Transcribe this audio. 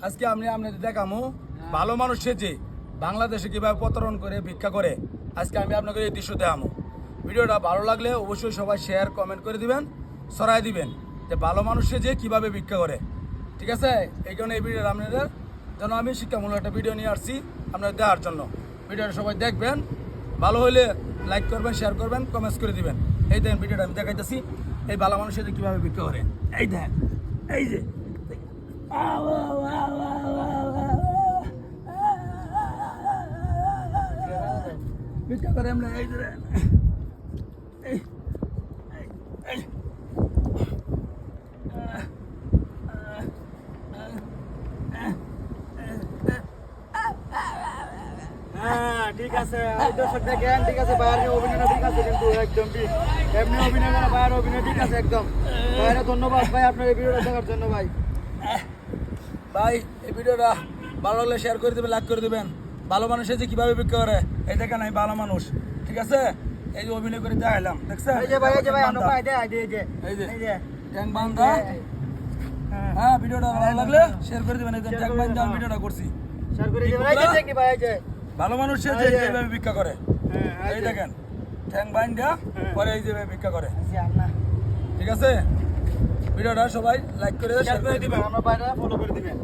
আজকে আমি আপনাদের দেখামো ভালো মানুষ সেজে বাংলাদেশে কিভাবে প্রতারণ করে ভিক্ষা করে। আজকে আমি আপনাকে এই দৃশ্য দেখামো। ভিডিওটা ভালো লাগলে অবশ্যই সবাই শেয়ার কমেন্ট করে দিবেন, ছড়াই দিবেন যে ভালো মানুষ সেজে কিভাবে ভিক্ষা করে। ঠিক আছে, এই কারণে এই ভিডিওটা আপনাদের যেন আমি শিক্ষামূলক একটা ভিডিও নিয়ে আসছি আপনাদের দেওয়ার জন্য। ভিডিওটা সবাই দেখবেন, ভালো হলে লাইক করবেন, শেয়ার করবেন, কমেন্টস করে দিবেন। এই দেখেন ভিডিওটা আমি দেখাইতেছি এই ভালো মানুষ সেজে কিভাবে ভিক্ষা করে। এই দেখেন, এই যে ভিক্ষা করে আমরা এই যে ঠিক আছে দর্শক দেখেন, ঠিক আছে বাইরের অভিনয়টা ঠিক আছে, কিন্তু একদম ঠিক এমনি অভিনয় করে বাইরের অভিনয় ঠিক আছে একদম। বাইরে ধন্যবাদ ভাই আপনার এই ভিডিওটা দেখার জন্য ভাই। ভাই এই ভিডিওটা ভালো লাগলে শেয়ার করে দেবেন, লাইক করে দেবেন। ভালো মানুষ যে কিভাবে ভিক্ষা করে এই দেখেন, আমি ভালো মানুষ, ঠিক আছে। এই যে অভিনয় করে দেখাইলাম, দেখছেন? এই যে ভাই, এই যে ভাই আমরা ভাই এই যে এই যে এই যে ট্যাং বান্ধা। হ্যাঁ, ভিডিওটা ভালো লাগলে শেয়ার করে দেবেন। এই যে ট্যাং বান্ধা ভিডিওটা করছি। শেয়ার করে দিবেন। এই যে কি ভাই, এই যে ভালো মানুষ যে কিভাবে ভিক্ষা করে এই দেখেন, ট্যাং বান্ধা পরে এই যে ভিক্ষা করে। ঠিক আছে, ভিডিওটা সবাই লাইক করে শেয়ার করে দিবেন। আমরা বাইরে ফলো করে দিবেন।